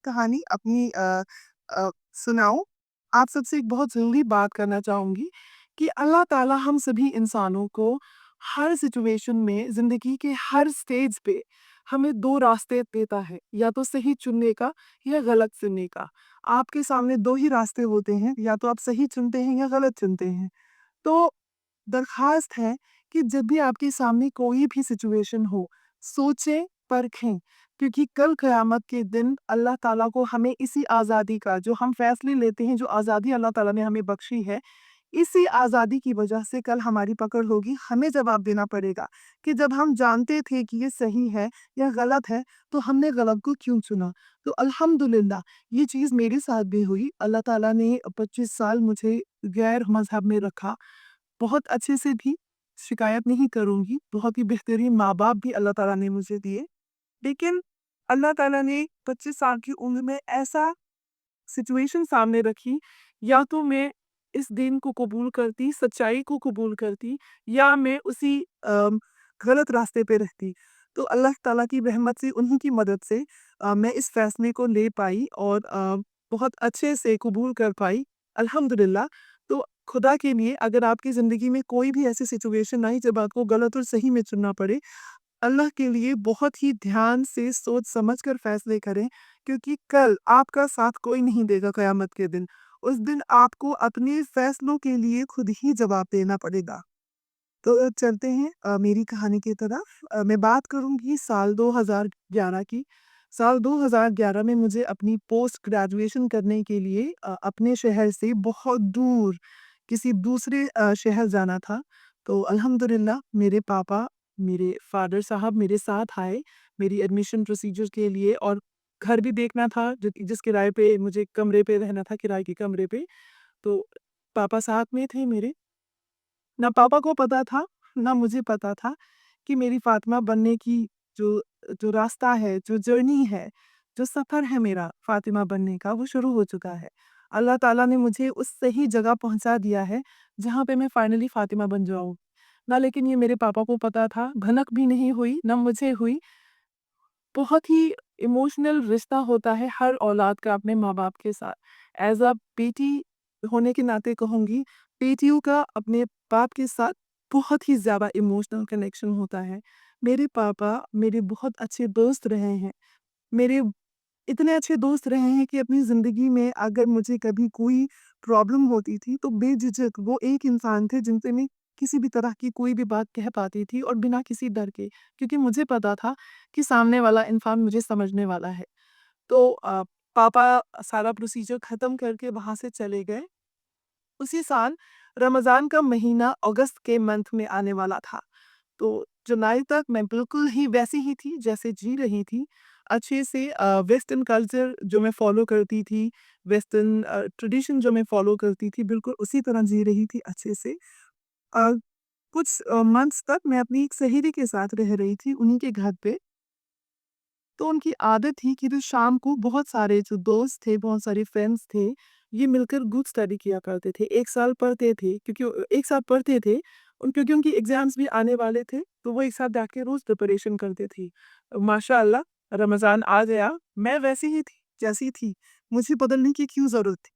कहानी अपनी सुनाऊँ। आप सबसे एक बहुत ज़रूरी बात करना चाहूँगी कि अल्लाह ताला हम सभी इंसानों को हर सिचुएशन में ज़िंदगी के हर स्टेज पे हमें 2 रास्ते देता है, या तो सही चुनने का या गलत चुनने का। आपके सामने 2 ही रास्ते होते हैं, या तो आप सही चुनते हैं या गलत चुनते हैं। तो दरख्वास्त है कि जब भी आपके सामने कोई भी सिचुएशन हो, सोचें, परखें, क्योंकि कल क़यामत के दिन अल्लाह ताला को हमें इसी आज़ादी का, जो हम फ़ैसले लेते हैं, जो आज़ादी अल्लाह ताला ने हमें बख्शी है, इसी आज़ादी की वजह से कल हमारी पकड़ होगी। हमें जवाब देना पड़ेगा कि जब हम जानते थे कि ये सही है या गलत है, तो हमने गलत को क्यों चुना। तो अल्हम्दुलिल्लाह ये चीज़ मेरे साथ भी हुई। अल्लाह ताला ने 25 साल मुझे गैर मज़हब में रखा। बहुत अच्छे से भी, शिकायत नहीं करूँगी, बहुत ही बेहतरीन माँ-बाप भी अल्लाह ताला ने मुझे दिए। लेकिन अल्लाह ताला ने 25 साल की उम्र में ऐसा सिचुएशन सामने रखी, या तो मैं इस दीन को कबूल करती, सच्चाई को कबूल करती, या मैं उसी गलत रास्ते पे रहती। तो अल्लाह ताला की रहमत से, उन्हीं की मदद से मैं इस फैसले को ले पाई और बहुत अच्छे से कबूल कर पाई, अल्हम्दुलिल्लाह। तो खुदा के लिए अगर आपकी ज़िंदगी में कोई भी ऐसी सिचुएशन आई जब आपको गलत और सही में चुनना पड़े, अल्लाह के लिए बहुत ही ध्यान से सोच समझ कर फैसले करें, क्योंकि कल आपका साथ कोई नहीं देगा क़यामत के दिन। उस दिन आपको अपने फैसलों के लिए खुद ही जवाब देना पड़ेगा। तो चलते हैं मेरी कहानी की तरफ। मैं बात करूँगी साल 2011 की। साल 2011 में मुझे अपनी पोस्ट ग्रेजुएशन करने के लिए अपने शहर से बहुत दूर किसी दूसरे शहर जाना था। तो अल्हम्दुलिल्लाह मेरे पापा, मेरे फ़ादर साहब मेरे साथ आए, मेरी एडमिशन प्रोसीजर के लिए, और घर भी देखना था जिस किराए पे मुझे कमरे पे रहना था, किराए के कमरे पे। तो पापा साथ में थे मेरे। ना पापा को पता था, ना मुझे पता था कि मेरी फ़ातिमा बनने की जो जो रास्ता है, जो जर्नी है, जो सफ़र है मेरा फ़ातिमा बनने का, वो शुरू हो चुका है। अल्लाह ताला ने मुझे उस सही जगह पहुँचा दिया है, जहाँ पे मैं फाइनली फ़ातिमा बन जाऊँ। ना लेकिन ये मेरे पापा को पता था, भनक भी नहीं हुई, ना मुझे हुई। बहुत ही इमोशनल रिश्ता होता है हर औलाद का अपने माँ-बाप के साथ। ऐज़ अ बेटी होने के नाते कहूँगी, बेटियों का अपने बाप के साथ बहुत ही ज़्यादा इमोशनल कनेक्शन होता है। मेरे पापा मेरे बहुत अच्छे दोस्त रहे हैं। मेरे इतने अच्छे दोस्त रहे हैं कि अपनी ज़िंदगी में अगर मुझे कभी कोई प्रॉब्लम होती थी, तो बेझिझक वो एक इंसान थे जिनसे मैं किसी भी तरह की कोई भी बात कह पाती थी, और बिना किसी डर के, क्योंकि मुझे पता था कि सामने वाला इंसान मुझे समझने वाला है। तो पापा सारा प्रोसीजर ख़त्म करके वहाँ से चले गए। उसी साल रमज़ान का महीना अगस्त के मंथ में आने वाला था। तो जुलाई तक मैं बिल्कुल ही वैसी ही थी जैसे जी रही थी। अच्छे से वेस्टर्न कल्चर जो मैं फ़ॉलो करती थी, वेस्टर्न ट्रेडिशन जो मैं फ़ॉलो करती थी, बिल्कुल उसी तरह जी रही थी अच्छे से। अ, कुछ मंथ्स तक मैं अपनी एक सहेली के साथ रह रही थी, उन्हीं के घर पे। तो उनकी आदत थी कि जो शाम को बहुत सारे जो दोस्त थे, बहुत सारे फ्रेंड्स थे, ये मिलकर ग्रुप स्टडी किया करते थे। 1 साल पढ़ते थे, क्योंकि एक साथ पढ़ते थे, क्योंकि उनकी एग्ज़ाम्स भी आने वाले थे, तो वो एक साथ जाके रोज़ प्रिपरेशन करते थे। माशाअल्लाह रमज़ान आ गया, मैं वैसी ही थी, जैसी थी, मुझे बदलने की क्यों ज़रूरत थी?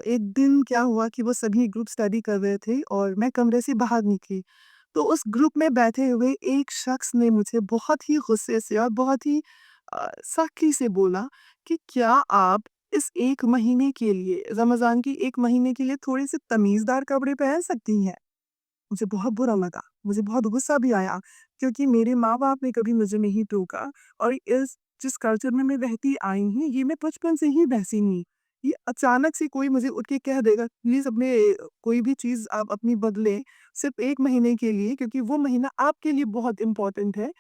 एक दिन क्या हुआ कि वो सभी ग्रुप स्टडी कर रहे थे और मैं कमरे से बाहर निकली। तो उस ग्रुप में बैठे हुए एक शख्स ने मुझे बहुत ही गुस्से से और बहुत ही सख्ती से बोला कि क्या आप इस 1 महीने के लिए, रमज़ान की 1 महीने के लिए थोड़े-से तमीज़दार कपड़े पहन सकती हैं? मुझे बहुत बुरा लगा, मुझे बहुत गुस्सा भी आया, क्योंकि मेरे माँ-बाप ने कभी मुझे नहीं टोका, और इस जिस कल्चर में मैं रहती आई हूँ, ये मैं बचपन से ही वैसी हूँ। ये अचानक से कोई मुझे उठ के कह देगा, प्लीज़ अपने कोई भी चीज़ आप अपनी बदलें, सिर्फ़ 1 महीने के लिए, क्योंकि वो महीना आपके लिए बहुत इम्पोर्टेंट है।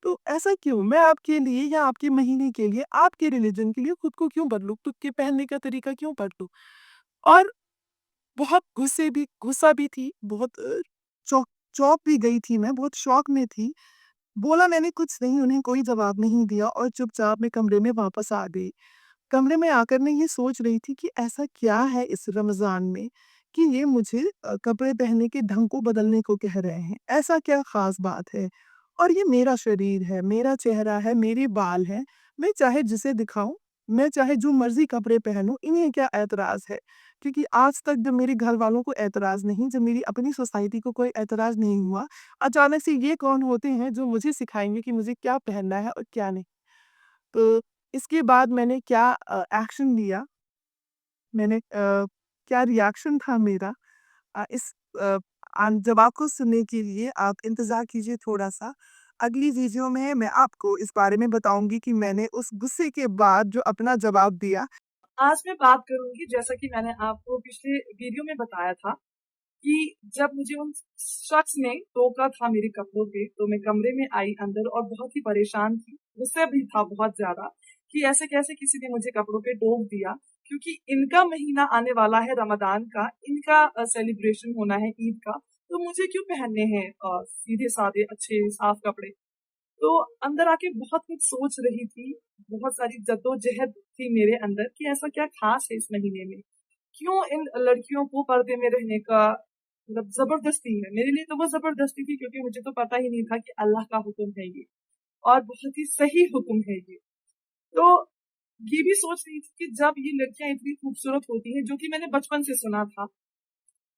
तो ऐसा क्यों? मैं आपके लिए या आपके महीने के लिए, आपके रिलिजन के लिए खुद को क्यों बदलूँ? खुद के पहनने का तरीका क्यों बदलूँ? और बहुत गुस्सा भी थी, बहुत चौंक चौंक भी गई थी मैं, बहुत शॉक में थी। बोला मैंने कुछ नहीं, उन्हें कोई जवाब नहीं दिया, और चुपचाप मैं कमरे में वापस आ गई। कमरे में आकर मैं ये सोच रही थी कि ऐसा क्या है इस रमज़ान में कि ये मुझे कपड़े पहनने के ढंग को बदलने को कह रहे हैं। ऐसा क्या ख़ास बात है? और ये मेरा शरीर है, मेरा चेहरा है, मेरे बाल हैं, मैं चाहे जिसे दिखाऊँ, मैं चाहे जो मर्ज़ी कपड़े पहनूँ, इन्हें क्या ऐतराज़ है? क्योंकि आज तक जब मेरे घर वालों को ऐतराज़ नहीं, जब मेरी अपनी सोसाइटी को कोई ऐतराज़ नहीं हुआ, अचानक से ये कौन होते हैं जो मुझे सिखाएँगे कि मुझे क्या पहनना है और क्या नहीं। तो इसके बाद मैंने क्या एक्शन लिया, मैंने क्या रिएक्शन था मेरा इस जवाब को सुनने के लिए आप इंतज़ार कीजिए थोड़ा-सा। अगली वीडियो में मैं आपको इस बारे में बताऊँगी कि मैंने उस गुस्से के बाद जो अपना जवाब दिया। आज मैं बात करूँगी, जैसा कि मैंने आपको पिछले वीडियो में बताया था, कि जब मुझे उन शख्स ने टोका था मेरे कपड़ों पे, तो मैं कमरे में आई अंदर और बहुत ही परेशान थी। गुस्सा भी था बहुत ज़्यादा कि ऐसे कैसे किसी ने मुझे कपड़ों पे टोक दिया, क्योंकि इनका महीना आने वाला है रमज़ान का, इनका सेलिब्रेशन होना है ईद का, तो मुझे क्यों पहनने हैं सीधे-साधे अच्छे साफ कपड़े। तो अंदर आके बहुत कुछ सोच रही थी, बहुत सारी जद्दोजहद थी मेरे अंदर कि ऐसा क्या खास है इस महीने में, क्यों इन लड़कियों को पर्दे में रहने का मतलब जबरदस्ती है। मेरे लिए तो वो जबरदस्ती थी, क्योंकि मुझे तो पता ही नहीं था कि अल्लाह का हुक्म है ये और बहुत ही सही हुक्म है ये। तो ये भी सोच रही थी कि जब ये लड़कियां इतनी खूबसूरत होती हैं, जो कि मैंने बचपन से सुना था,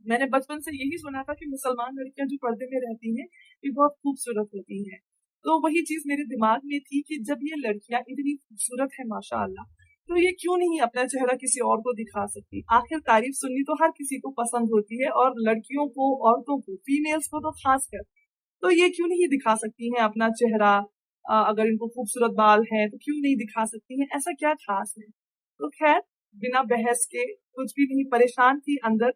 मैंने बचपन से यही सुना था कि मुसलमान लड़कियां जो पर्दे में रहती हैं ये बहुत खूबसूरत होती हैं। तो वही चीज मेरे दिमाग में थी कि जब ये लड़कियां इतनी खूबसूरत है माशाअल्लाह, तो ये क्यों नहीं अपना चेहरा किसी और को दिखा सकती। आखिर तारीफ सुननी तो हर किसी को पसंद होती है, और लड़कियों को, औरतों को, फीमेल्स को तो खास कर, तो ये क्यों नहीं दिखा सकती हैं अपना चेहरा। अगर इनको खूबसूरत बाल हैं तो क्यों नहीं दिखा सकती हैं, ऐसा क्या खास है। तो खैर, बिना बहस के, कुछ भी नहीं, परेशान थी अंदर,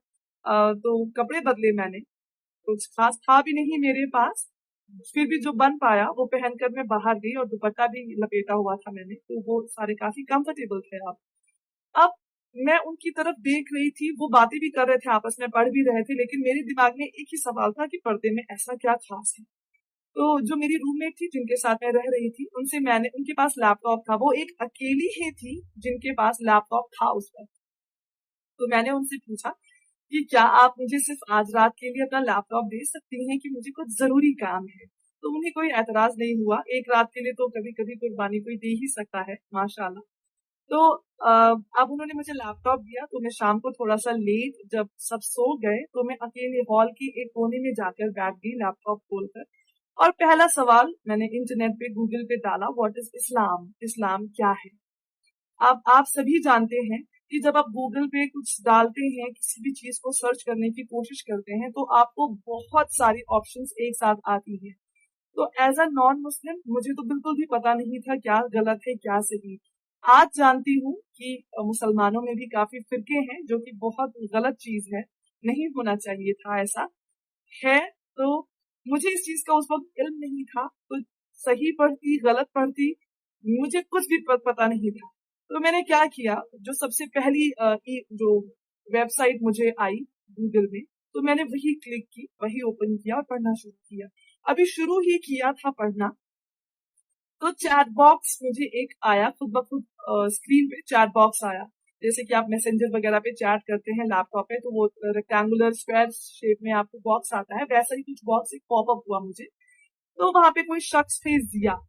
तो कपड़े बदले मैंने, कुछ खास था भी नहीं मेरे पास, फिर भी जो बन पाया वो पहनकर मैं बाहर गई, और दुपट्टा भी लपेटा हुआ था मैंने, तो वो सारे काफी कंफर्टेबल थे। अब मैं उनकी तरफ देख रही थी, वो बातें भी कर रहे थे, आपस में पढ़ भी रहे थे, लेकिन मेरे दिमाग में एक ही सवाल था कि पर्दे में ऐसा क्या खास है। तो जो मेरी रूममेट थी जिनके साथ मैं रह रही थी, उनसे मैंने, उनके पास लैपटॉप था, वो एक अकेली ही थी जिनके पास लैपटॉप था उस वक्त। तो मैंने उनसे पूछा कि क्या आप मुझे सिर्फ आज रात के लिए अपना लैपटॉप दे सकती हैं, कि मुझे कुछ जरूरी काम है। तो उन्हें कोई एतराज नहीं हुआ, एक रात के लिए तो कभी कभी कुर्बानी कोई दे ही सकता है माशाल्लाह। तो अब उन्होंने मुझे लैपटॉप दिया, तो मैं शाम को थोड़ा सा लेट, जब सब सो गए, तो मैं अकेले हॉल की एक कोने में जाकर बैठ गई लैपटॉप खोलकर, और पहला सवाल मैंने इंटरनेट पे, गूगल पे डाला, व्हाट इज इस्लाम, इस्लाम क्या है। अब आप सभी जानते हैं कि जब आप गूगल पे कुछ डालते हैं, किसी भी चीज को सर्च करने की कोशिश करते हैं, तो आपको बहुत सारी ऑप्शंस एक साथ आती हैं। तो एज अ नॉन मुस्लिम मुझे तो बिल्कुल भी पता नहीं था क्या गलत है क्या सही। आज जानती हूँ कि मुसलमानों में भी काफी फिरके हैं, जो कि बहुत गलत चीज है, नहीं होना चाहिए था ऐसा है। तो मुझे इस चीज का उस वक्त इल्म नहीं था, तो सही पढ़ती गलत पढ़ती मुझे कुछ भी पता नहीं था। तो मैंने क्या किया, जो सबसे पहली जो वेबसाइट मुझे आई गूगल में, तो मैंने वही क्लिक की, वही ओपन किया और पढ़ना शुरू किया। अभी शुरू ही किया था पढ़ना, तो चैट बॉक्स मुझे एक आया, खुद ब खुद स्क्रीन पे चैट बॉक्स आया। जैसे कि आप मैसेंजर वगैरह पे चैट करते हैं लैपटॉप पे, तो वो रेक्टेंगुलर स्क्वायर शेप में आपको बॉक्स आता है, वैसा ही कुछ बॉक्स एक पॉपअप हुआ मुझे। तो वहां पे कोई शख्स थे, जिया।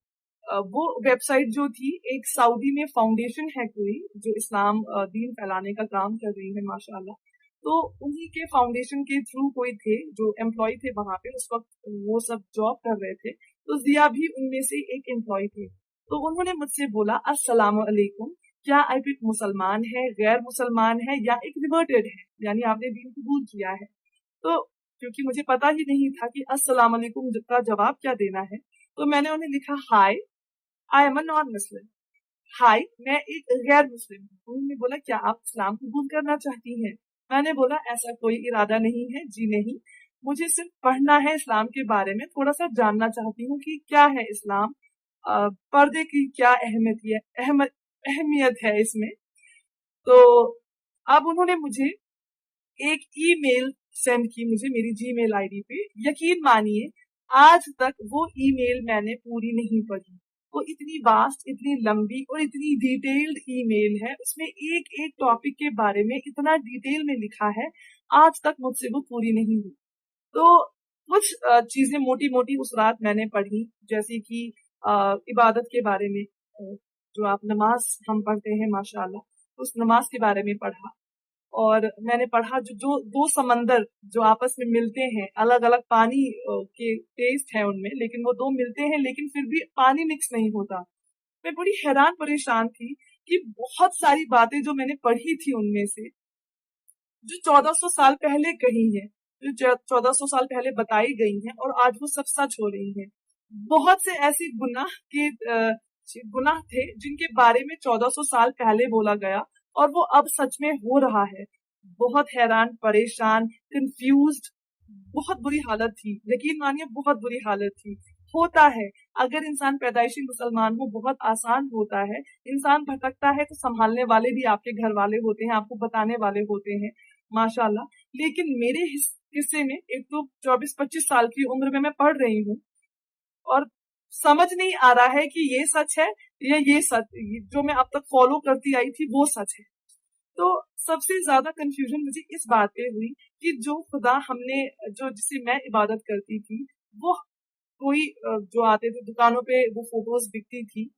वो वेबसाइट जो थी, एक सऊदी में फाउंडेशन है कोई, जो इस्लाम दीन फैलाने का काम कर रही है माशाल्लाह। तो उन्हीं के फाउंडेशन के थ्रू कोई थे जो एम्प्लॉय थे वहां पे उस वक्त, वो सब जॉब कर रहे थे, तो जिया भी उनमें से एक एम्प्लॉय थे। तो उन्होंने मुझसे बोला, अस्सलाम वालेकुम, क्या आप एक मुसलमान है, गैर मुसलमान है, या एक रिवर्टेड है, यानी आपने दीन कबूल किया है। तो क्योंकि मुझे पता ही नहीं था कि अस्सलाम वालेकुम का जवाब क्या देना है, तो मैंने उन्हें लिखा, हाय, I am a non Muslim. हाय, मैं एक गैर मुस्लिम हूँ। उन्होंने बोला, क्या आप इस्लाम कबूल करना चाहती हैं। मैंने बोला, ऐसा कोई इरादा नहीं है जी, नहीं, मुझे सिर्फ पढ़ना है इस्लाम के बारे में, थोड़ा सा जानना चाहती हूँ कि क्या है इस्लाम, पर्दे की क्या अहमियत है इसमें। तो अब उन्होंने मुझे एक ईमेल सेंड की, मुझे मेरी जीमेल आईडी पे। यकीन मानिए, आज तक वो ईमेल मैंने पूरी नहीं पढ़ी। वो इतनी वास्ट, इतनी लंबी और इतनी डिटेल्ड ईमेल है, उसमें एक एक टॉपिक के बारे में इतना डिटेल में लिखा है, आज तक मुझसे वो पूरी नहीं हुई। तो कुछ चीजें मोटी मोटी उस रात मैंने पढ़ी, जैसे कि इबादत के बारे में, جو आप नमाज हम पढ़ते हैं माशाअल्लाह, उस नमाज के बारे में पढ़ा। और मैंने पढ़ा जो जो दो समंदर जो आपस में मिलते हैं, अलग अलग पानी के टेस्ट है उनमें, लेकिन वो दो मिलते हैं लेकिन फिर भी पानी मिक्स नहीं होता। मैं बड़ी हैरान परेशान थी कि बहुत सारी बातें जो मैंने पढ़ी थी उनमें से, जो 1400 साल पहले कही है, जो 1400 साल पहले बताई गई हैं, और आज वो सब सच हो रही हैं। बहुत से ऐसे गुनाह थे जिनके बारे में 1400 साल पहले बोला गया और वो अब सच में हो रहा है। बहुत हैरान, परेशान, कंफ्यूज्ड, बहुत बुरी हालत थी। यकीन मानिए बहुत बुरी हालत थी। होता है, अगर इंसान पैदाइशी मुसलमान हो बहुत आसान होता है। इंसान भटकता है तो संभालने वाले भी आपके घर वाले होते हैं, आपको बताने वाले होते हैं माशाल्लाह। लेकिन मेरे किस्से में एक तो 24-25 साल की उम्र में मैं पढ़ रही हूँ और समझ नहीं आ रहा है कि ये सच है या ये सच जो मैं अब तक फॉलो करती आई थी वो सच है। तो सबसे ज्यादा कंफ्यूजन मुझे इस बात पे हुई कि जो खुदा हमने जो जिसे मैं इबादत करती थी, वो कोई जो आते थे दुकानों पे, वो फोटोज बिकती थी,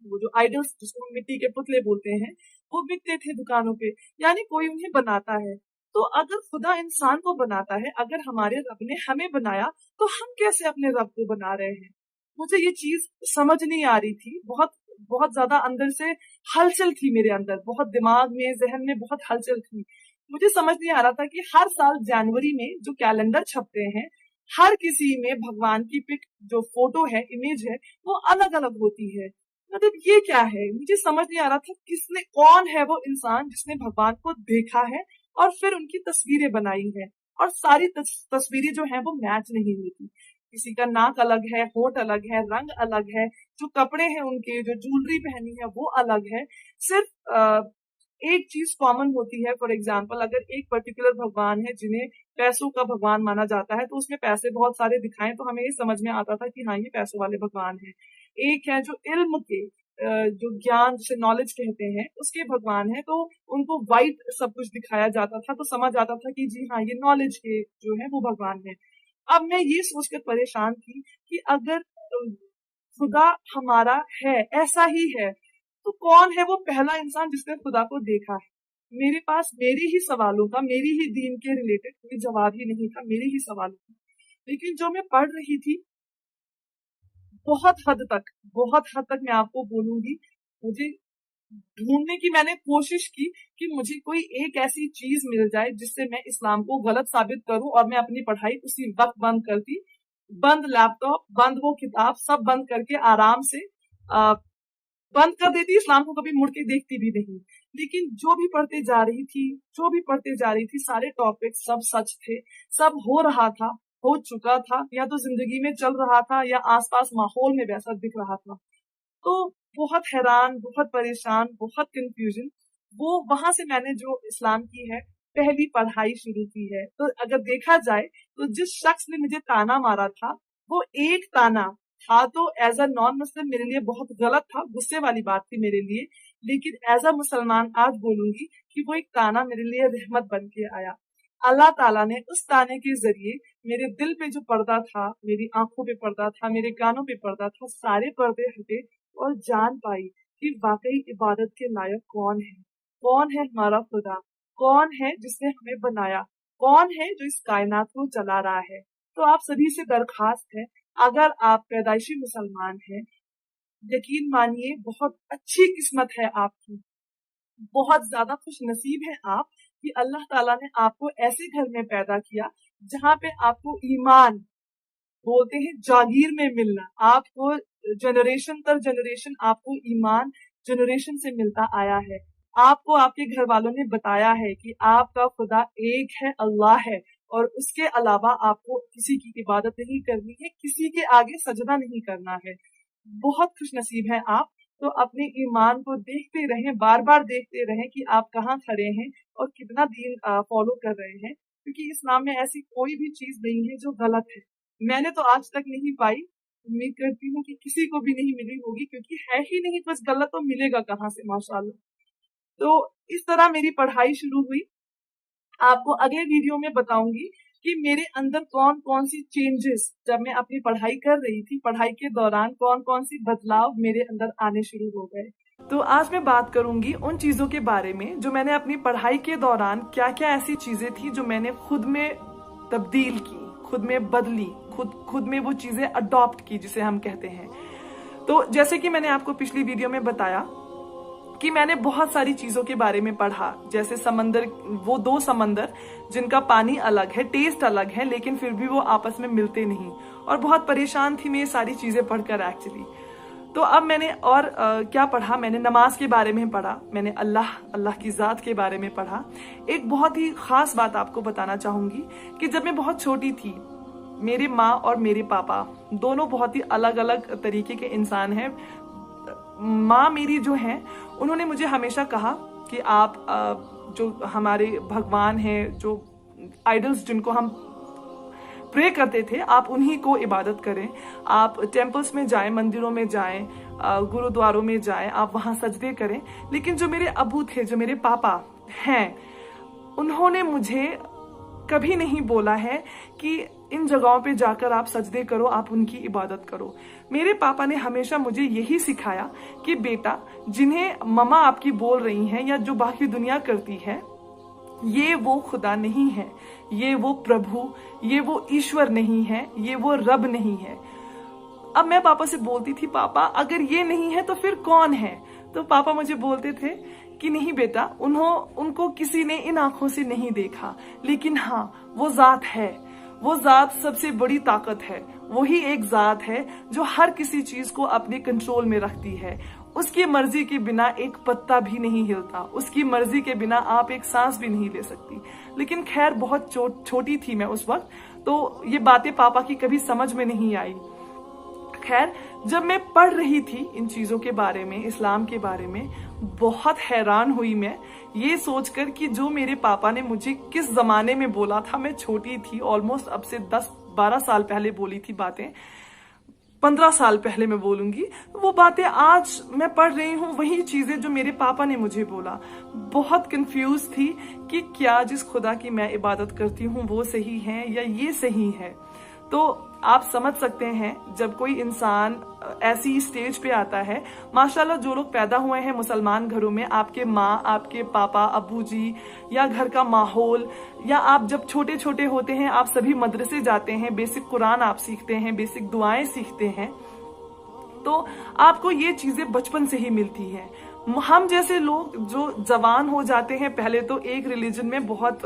वो जो आइडल्स जिसको हम मिट्टी के पुतले बोलते हैं, वो बिकते थे दुकानों पे, यानी कोई उन्हें बनाता है। तो अगर खुदा इंसान को बनाता है, अगर हमारे रब ने हमें बनाया, तो हम कैसे अपने रब को बना रहे हैं? मुझे ये चीज समझ नहीं आ रही थी। बहुत बहुत ज्यादा अंदर से हलचल थी मेरे अंदर, बहुत दिमाग में, जहन में बहुत हलचल थी। मुझे समझ नहीं आ रहा था कि हर साल जनवरी में जो कैलेंडर छपते हैं, हर किसी में भगवान की पिक जो फोटो है, इमेज है, वो अलग अलग होती है। मतलब ये क्या है? मुझे समझ नहीं आ रहा था किसने, कौन है वो इंसान जिसने भगवान को देखा है और फिर उनकी तस्वीरें बनाई है, और सारी तस्वीरें जो है वो मैच नहीं होती। किसी का नाक अलग है, होठ अलग है, रंग अलग है, जो कपड़े हैं उनके, जो ज्वेलरी पहनी है वो अलग है। सिर्फ एक चीज कॉमन होती है। फॉर एग्जाम्पल, अगर एक पर्टिकुलर भगवान है जिन्हें पैसों का भगवान माना जाता है, तो उसमें पैसे बहुत सारे दिखाएं तो हमें ये समझ में आता था कि हाँ ये पैसों वाले भगवान है। एक है जो इल्म के जो ज्ञान, जिसे नॉलेज कहते हैं, उसके भगवान है, तो उनको वाइट सब कुछ दिखाया जाता था, तो समझ आता था कि जी हाँ ये नॉलेज के जो है वो भगवान है। अब मैं ये सोचकर परेशान थी कि अगर खुदा हमारा है, ऐसा ही है, तो कौन है वो पहला इंसान जिसने खुदा को देखा है? मेरे पास मेरे ही सवालों का, मेरी ही दीन के रिलेटेड कोई जवाब ही नहीं था, मेरे ही सवालों का। लेकिन जो मैं पढ़ रही थी, बहुत हद तक मैं आपको बोलूंगी, मुझे ढूंढने की मैंने कोशिश की कि मुझे कोई एक ऐसी चीज मिल जाए जिससे मैं इस्लाम को गलत साबित करूं, और मैं अपनी पढ़ाई उसी वक्त बंद करती। बंद लैपटॉप, बंद वो किताब, सब बंद करके आराम से बंद कर देती, इस्लाम को कभी मुड़ के देखती भी नहीं। लेकिन जो भी पढ़ते जा रही थी, सारे टॉपिक सब सच थे, सब हो रहा था, हो चुका था, या तो जिंदगी में चल रहा था या आसपास माहौल में वैसा दिख रहा था। तो बहुत हैरान, बहुत परेशान, बहुत कंफ्यूजन। वो वहां से मैंने जो इस्लाम की है पहली पढ़ाई शुरू की है। तो अगर देखा जाए तो जिस शख्स ने मुझे ताना मारा था, वो एक ताना था तो एज अ नॉन मुस्लिम मेरे लिए बहुत गलत था, गुस्से वाली बात थी मेरे लिए। लेकिन एज अ मुसलमान आज बोलूंगी कि वो एक ताना मेरे लिए रहमत बन के आया। अल्लाह ताला ने उस ताने के जरिए मेरे दिल पे जो पर्दा था, मेरी आंखों पे पर्दा था, मेरे कानों पे पर्दा था, सारे पर्दे हटे और जान पाई कि वाकई इबादत के लायक कौन है हमारा खुदा, कौन है जिसने हमें बनाया, कौन है जो इस कायनात को चला रहा है। तो आप सभी से दरखास्त है, अगर आप पैदाइशी मुसलमान हैं, यकीन मानिए बहुत अच्छी किस्मत है आपकी, बहुत ज्यादा खुश नसीब है आप कि अल्लाह ताला ने आपको ऐसे घर में पैदा किया जहाँ पे आपको ईमान, बोलते हैं जागीर में मिलना, आपको जनरेशन तर जनरेशन आपको ईमान जनरेशन से मिलता आया है। आपको आपके घर वालों ने बताया है कि आपका खुदा एक है, अल्लाह है, और उसके अलावा आपको किसी की इबादत नहीं करनी है, किसी के आगे सजदा नहीं करना है। बहुत खुश नसीब है आप। तो अपने ईमान को देखते रहें, बार बार देखते रहें कि आप कहाँ खड़े हैं और कितना दीन फॉलो कर रहे हैं, क्योंकि इस्लाम में ऐसी कोई भी चीज नहीं है जो गलत है। मैंने तो आज तक नहीं पाई, उम्मीद करती हूँ कि किसी को भी नहीं मिली होगी, क्योंकि है ही नहीं कुछ गलत, तो मिलेगा कहाँ से माशाल्लाह। तो इस तरह मेरी पढ़ाई शुरू हुई। आपको अगले वीडियो में बताऊंगी कि मेरे अंदर कौन कौन सी चेंजेस, जब मैं अपनी पढ़ाई कर रही थी, पढ़ाई के दौरान कौन कौन सी बदलाव मेरे अंदर आने शुरू हो गए। तो आज मैं बात करूंगी उन चीजों के बारे में जो मैंने अपनी पढ़ाई के दौरान, क्या क्या ऐसी चीजें थी जो मैंने खुद में तब्दील की, खुद में बदली, खुद में वो चीजें अडॉप्ट की जिसे हम कहते हैं। तो जैसे कि मैंने आपको पिछली वीडियो में बताया कि मैंने बहुत सारी चीजों के बारे में पढ़ा, जैसे समंदर, वो 2 समंदर जिनका पानी अलग है, टेस्ट अलग है, लेकिन फिर भी वो आपस में मिलते नहीं, और बहुत परेशान थी मैं ये सारी चीजें पढ़कर एक्चुअली। तो अब मैंने और क्या पढ़ा, मैंने नमाज के बारे में पढ़ा, मैंने अल्लाह की जात के बारे में पढ़ा। एक बहुत ही खास बात आपको बताना चाहूंगी कि जब मैं बहुत छोटी थी, मेरे माँ और मेरे पापा दोनों बहुत ही अलग अलग तरीके के इंसान हैं। माँ मेरी जो हैं, उन्होंने मुझे हमेशा कहा कि आप जो हमारे भगवान हैं, जो आइडल्स जिनको हम प्रे करते थे, आप उन्हीं को इबादत करें, आप टेम्पल्स में जाएं, मंदिरों में जाएं, गुरुद्वारों में जाएं, आप वहां सजदे करें। लेकिन जो मेरे अबू थे, जो मेरे पापा हैं, उन्होंने मुझे कभी नहीं बोला है कि इन जगहों पे जाकर आप सजदे करो, आप उनकी इबादत करो। मेरे पापा ने हमेशा मुझे यही सिखाया कि बेटा, जिन्हें मम्मा आपकी बोल रही हैं या जो बाकी दुनिया करती है, ये वो खुदा नहीं है, ये वो प्रभु, ये वो ईश्वर नहीं है, ये वो रब नहीं है। अब मैं पापा से बोलती थी, पापा अगर ये नहीं है तो फिर कौन है? तो पापा मुझे बोलते थे कि नहीं बेटा, उनको किसी ने इन आंखों से नहीं देखा, लेकिन हाँ, वो जात है, वो जात सबसे बड़ी ताकत है, वही एक जात है जो हर किसी चीज को अपने कंट्रोल में रखती है। उसकी मर्जी के बिना एक पत्ता भी नहीं हिलता, उसकी मर्जी के बिना आप एक सांस भी नहीं ले सकती। लेकिन खैर, बहुत छोटी थी मैं उस वक्त, तो ये बातें पापा की कभी समझ में नहीं आई। खैर, जब मैं पढ़ रही थी इन चीजों के बारे में, इस्लाम के बारे में, बहुत हैरान हुई मैं ये सोचकर कि जो मेरे पापा ने मुझे किस जमाने में बोला था, मैं छोटी थी, ऑलमोस्ट अब से 10-12 साल पहले बोली थी बातें, 15 साल पहले मैं बोलूंगी, वो बातें आज मैं पढ़ रही हूँ, वही चीजें जो मेरे पापा ने मुझे बोला। बहुत कंफ्यूज थी कि क्या जिस खुदा की मैं इबादत करती हूँ वो सही है या ये सही है। तो आप समझ सकते हैं, जब कोई इंसान ऐसी स्टेज पे आता है, माशाल्लाह जो लोग पैदा हुए हैं मुसलमान घरों में, आपके माँ, आपके पापा, अबू जी, या घर का माहौल, या आप जब छोटे छोटे होते हैं, आप सभी मदरसे जाते हैं, बेसिक कुरान आप सीखते हैं, बेसिक दुआएं सीखते हैं, तो आपको ये चीजें बचपन से ही मिलती हैं। हम जैसे लोग जो जवान हो जाते हैं, पहले तो एक रिलीजन में बहुत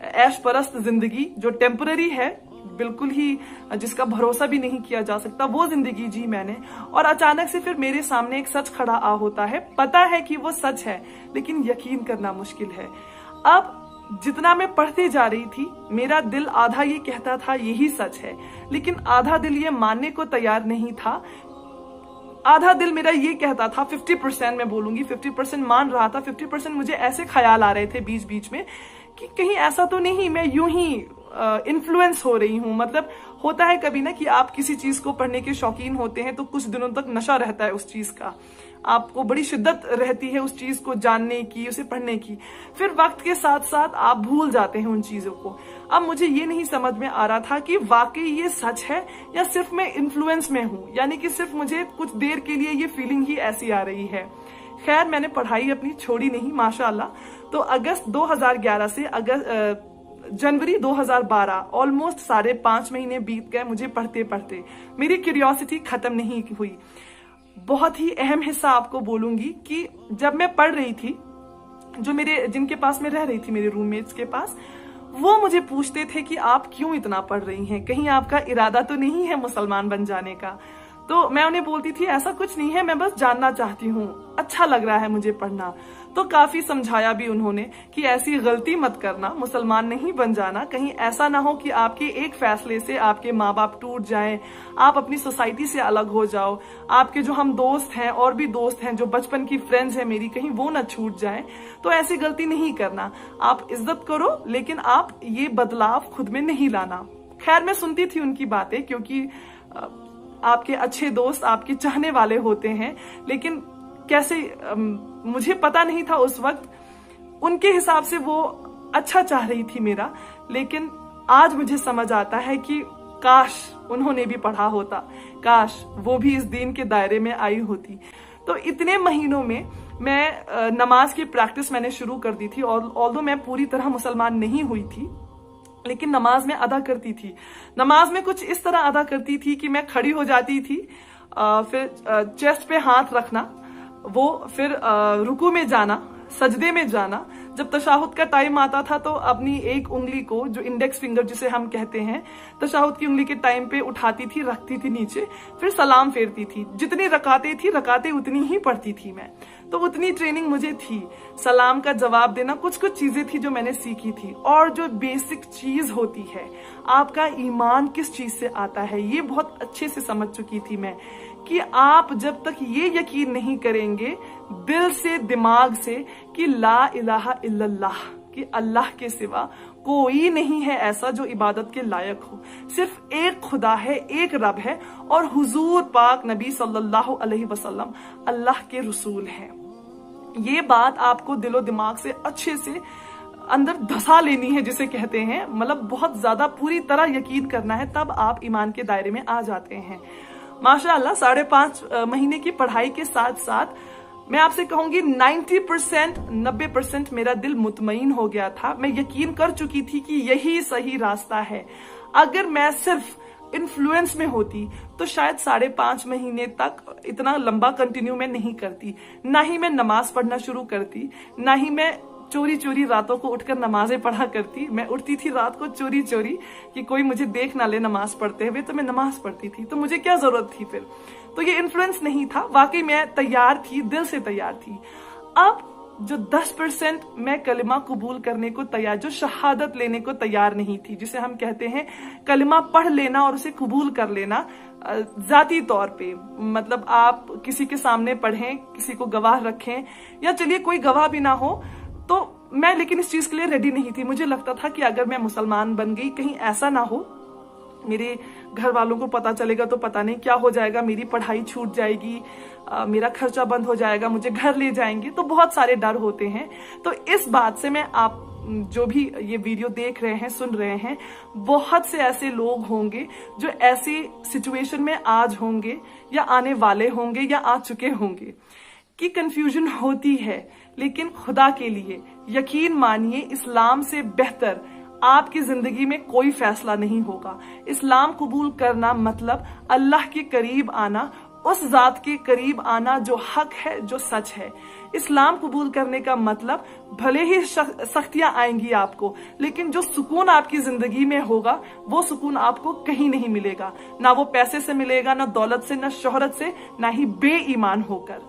ऐश परस्त जिंदगी, जो टेम्पररी है, बिल्कुल ही जिसका भरोसा भी नहीं किया जा सकता, वो जिंदगी जी मैंने। और अचानक से फिर मेरे सामने एक सच खड़ा आ होता है, पता है कि वो सच है, लेकिन यकीन करना मुश्किल है। अब जितना मैं पढ़ते जा रही थी, मेरा दिल आधा ये कहता था यही सच है, लेकिन आधा दिल ये मानने को तैयार नहीं था। आधा दिल मेरा ये कहता था, 50% मैं बोलूंगी, 50% मान रहा था, 50% मुझे ऐसे ख्याल आ रहे थे बीच बीच में कि कहीं ऐसा तो नहीं मैं यूं ही इन्फ्लुएंस हो रही हूँ। मतलब होता है कभी ना कि आप किसी चीज को पढ़ने के शौकीन होते हैं, तो कुछ दिनों तक नशा रहता है उस चीज का, आपको बड़ी शिद्दत रहती है उस चीज को जानने की, उसे पढ़ने की। फिर वक्त के साथ साथ आप भूल जाते हैं उन चीजों को। अब मुझे ये नहीं समझ में आ रहा था कि वाकई ये सच है या सिर्फ मैं इन्फ्लुएंस में हूँ, यानी कि सिर्फ मुझे कुछ देर के लिए ये फीलिंग ही ऐसी आ रही है। खैर, मैंने पढ़ाई अपनी छोड़ी नहीं माशाल्लाह। तो अगस्त 2011 से जनवरी 2012, ऑलमोस्ट 5.5 महीने बीत गए मुझे पढ़ते पढ़ते। मेरी क्यूरियोसिटी खत्म नहीं हुई। बहुत ही अहम हिस्सा आपको बोलूंगी कि जब मैं पढ़ रही थी, जिनके पास मैं रह रही थी, मेरे रूममेट्स के पास, वो मुझे पूछते थे कि आप क्यों इतना पढ़ रही हैं, कहीं आपका इरादा तो नहीं है मुसलमान बन जाने का। तो मैं उन्हें बोलती थी ऐसा कुछ नहीं है, मैं बस जानना चाहती हूँ, अच्छा लग रहा है मुझे पढ़ना। तो काफी समझाया भी उन्होंने कि ऐसी गलती मत करना, मुसलमान नहीं बन जाना, कहीं ऐसा ना हो कि आपके एक फैसले से आपके माँ बाप टूट जाएं, आप अपनी सोसाइटी से अलग हो जाओ, आपके जो हम दोस्त हैं और भी दोस्त हैं जो बचपन की फ्रेंड्स हैं मेरी, कहीं वो ना छूट जाएं। तो ऐसी गलती नहीं करना, आप इज्जत करो, लेकिन आप ये बदलाव खुद में नहीं लाना। खैर, मैं सुनती थी उनकी बातें, क्योंकि आपके अच्छे दोस्त आपके चाहने वाले होते हैं, लेकिन कैसे मुझे पता नहीं था उस वक्त, उनके हिसाब से वो अच्छा चाह रही थी मेरा, लेकिन آج مجھے سمجھ آتا ہے کہ کاش انہوں نے بھی پڑھا ہوتا، کاش وہ بھی اس دین کے دائرے میں آئی ہوتی۔ تو اتنے مہینوں میں میں نماز کی پریکٹس میں نے شروع کر دی تھی، اور آلدو میں پوری طرح مسلمان نہیں ہوئی تھی، لیکن نماز میں ادا کرتی تھی۔ نماز میں کچھ اس طرح ادا کرتی تھی کہ میں کھڑی ہو جاتی تھی، پھر چیسٹ پہ ہاتھ رکھنا، وہ پھر رکوع میں جانا، سجدے میں جانا۔ جب تشہد کا ٹائم آتا تھا تو اپنی ایک انگلی کو، جو انڈیکس فنگر جسے ہم کہتے ہیں، تشہد کی انگلی کے ٹائم پہ اٹھاتی تھی، رکھتی تھی نیچے، پھر سلام پھیرتی تھی۔ جتنی رکعتیں تھی، رکعتیں اتنی ہی پڑھتی تھی میں۔ تو اتنی ٹریننگ مجھے تھی۔ سلام کا جواب دینا، کچھ چیزیں تھی جو میں نے سیکھی تھی۔ اور جو بیسک چیز ہوتی ہے، آپ کا ایمان کس چیز سے آتا ہے، یہ بہت اچھے سے سمجھ چکی تھی میں، کہ آپ جب تک یہ یقین نہیں کریں گے دل سے، دماغ سے، کہ لا الہ الا اللہ، کہ اللہ کے سوا کوئی نہیں ہے ایسا جو عبادت کے لائق ہو، صرف ایک خدا ہے، ایک رب ہے، اور حضور پاک نبی صلی اللہ علیہ وسلم اللہ کے رسول ہیں۔ یہ بات آپ کو دل و دماغ سے اچھے سے اندر دھسا لینی ہے، جسے کہتے ہیں، مطلب بہت زیادہ پوری طرح یقین کرنا ہے، تب آپ ایمان کے دائرے میں آ جاتے ہیں۔ ماشاءاللہ 5.5 مہینے کی پڑھائی کے ساتھ ساتھ میں آپ سے کہوں گی 90% میرا دل مطمئن ہو گیا تھا۔ میں یقین کر چکی تھی کہ یہی صحیح راستہ ہے۔ اگر میں صرف انفلوئنس میں ہوتی تو شاید 5.5 مہینے تک اتنا لمبا کنٹینیو میں نہیں کرتی، نہ ہی میں نماز پڑھنا شروع کرتی، نہ ہی میں چوری راتوں کو اٹھ کر نمازیں پڑھا کرتی۔ میں اٹھتی تھی رات کو چوری کہ کوئی مجھے دیکھ نہ لے نماز پڑھتے ہوئے، تو میں نماز پڑھتی تھی۔ تو مجھے کیا ضرورت تھی پھر؟ تو یہ انفلوئنس نہیں تھا، واقعی میں تیار تھی، دل سے تیار تھی۔ اب جو 10% میں کلمہ قبول کرنے کو تیار، جو شہادت لینے کو تیار نہیں تھی، جسے ہم کہتے ہیں کلمہ پڑھ لینا اور اسے قبول کر لینا ذاتی طور پہ، مطلب آپ کسی کے سامنے پڑھیں، کسی کو گواہ رکھیں، یا چلیے کوئی گواہ بھی نہ ہو تو میں، لیکن اس چیز کے لیے ریڈی نہیں تھی۔ مجھے لگتا تھا کہ اگر میں مسلمان بن گئی، کہیں ایسا نہ ہو میرے گھر والوں کو پتا چلے گا تو پتا نہیں کیا ہو جائے گا، میری پڑھائی چھوٹ جائے گی، میرا خرچہ بند ہو جائے گا، مجھے گھر لے جائیں گے، تو بہت سارے ڈر ہوتے ہیں۔ تو اس بات سے میں، آپ جو بھی یہ ویڈیو دیکھ رہے ہیں، سن رہے ہیں، بہت سے ایسے لوگ ہوں گے جو ایسی سچویشن میں آج ہوں گے، یا آنے والے ہوں گے، یا آ چکے ہوں گے، کہ کنفیوژن ہوتی ہے، لیکن خدا کے لیے یقین مانیے، اسلام سے بہتر آپ کی زندگی میں کوئی فیصلہ نہیں ہوگا۔ اسلام قبول کرنا مطلب اللہ کے قریب آنا، اس ذات کے قریب آنا جو حق ہے، جو سچ ہے۔ اسلام قبول کرنے کا مطلب بھلے ہی سختیاں آئیں گی آپ کو، لیکن جو سکون آپ کی زندگی میں ہوگا، وہ سکون آپ کو کہیں نہیں ملے گا، نہ وہ پیسے سے ملے گا، نہ دولت سے، نہ شہرت سے، نہ ہی بے ایمان ہو کر۔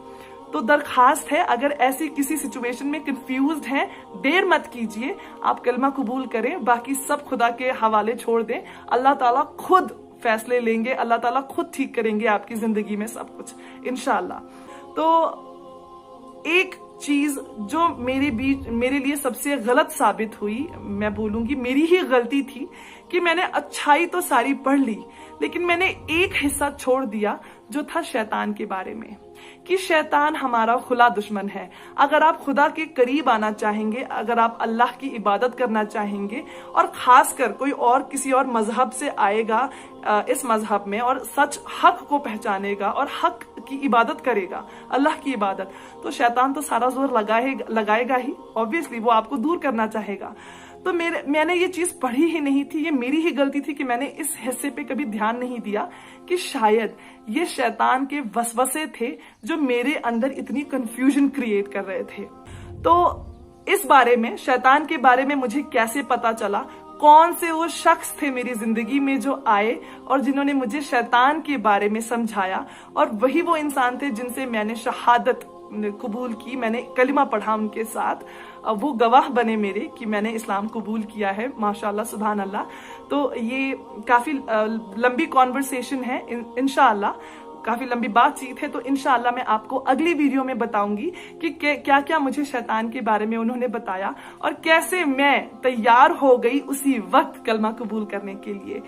تو درخواست ہے، اگر ایسی کسی سچویشن میں کنفیوزڈ ہیں، دیر مت کیجئے، آپ کلمہ قبول کریں، باقی سب خدا کے حوالے چھوڑ دیں۔ اللہ تعالیٰ خود فیصلے لیں گے، اللہ تعالیٰ خود ٹھیک کریں گے آپ کی زندگی میں سب کچھ، انشاءاللہ۔ تو ایک چیز جو میرے لیے سب سے غلط ثابت ہوئی، میں بولوں گی میری ہی غلطی تھی، کہ میں نے اچھائی تو ساری پڑھ لی، لیکن میں نے ایک حصہ چھوڑ دیا جو تھا شیطان کے بارے میں، کہ شیطان ہمارا کھلا دشمن ہے۔ اگر آپ خدا کے قریب آنا چاہیں گے، اگر آپ اللہ کی عبادت کرنا چاہیں گے، اور خاص کر کوئی اور کسی اور مذہب سے آئے گا اس مذہب میں، اور سچ حق کو پہچانے گا اور حق کی عبادت کرے گا، اللہ کی عبادت، تو شیطان تو سارا زور لگائے گا ہی، obviously وہ آپ کو دور کرنا چاہے گا۔ تو میں نے یہ چیز پڑھی ہی نہیں تھی، یہ میری ہی غلطی تھی کہ میں نے اس حصے پہ کبھی دھیان نہیں دیا، کہ شاید یہ شیطان کے وسوسے تھے جو میرے اندر اتنی کنفیوژن کریٹ کر رہے تھے۔ تو اس بارے میں، شیطان کے بارے میں مجھے کیسے پتا چلا، کون سے وہ شخص تھے میری زندگی میں جو آئے اور جنہوں نے مجھے شیطان کے بارے میں سمجھایا، اور وہی وہ انسان تھے جن سے میں نے شہادت قبول کی، میں نے کلمہ پڑھا ان کے ساتھ، وہ گواہ بنے میرے کہ میں نے اسلام قبول کیا ہے، ماشاءاللہ، سبحان اللہ۔ تو یہ کافی لمبی کانورسیشن ہے، انشاءاللہ کافی لمبی بات چیت ہے، تو انشاءاللہ میں آپ کو اگلی ویڈیو میں بتاؤں گی کہ کیا کیا مجھے شیطان کے بارے میں انہوں نے بتایا، اور کیسے میں تیار ہو گئی اسی وقت کلمہ قبول کرنے کے لیے۔